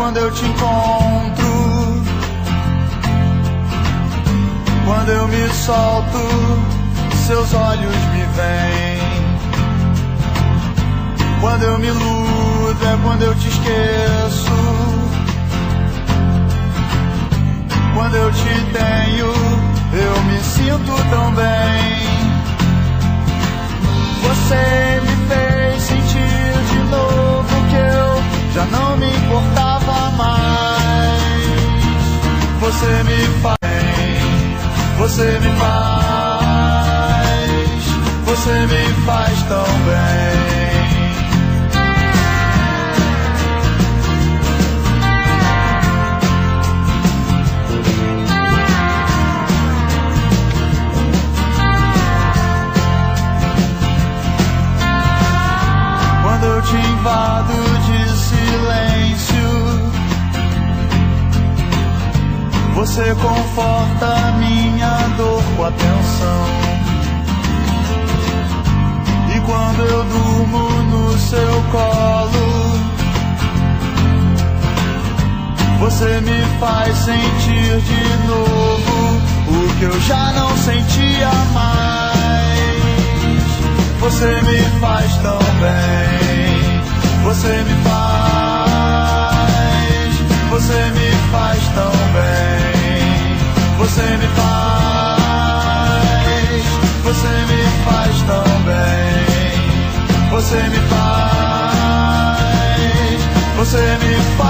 quando eu te encontro. Quando eu me solto, seus olhos me veem. Quando eu me iludo é quando eu te esqueço. Quando eu te tenho, eu me sinto tão bem. Você me fez sentir de novo que eu já não me importava mais. Você me faz, você me faz tão bem. Quando eu te invado de silêncio, você conforta minha dor com atenção. E quando eu durmo no seu colo, você me faz sentir de novo o que eu já não sentia mais. Você me faz tão bem. Você me faz tão bem. Você me faz tão bem. Você me faz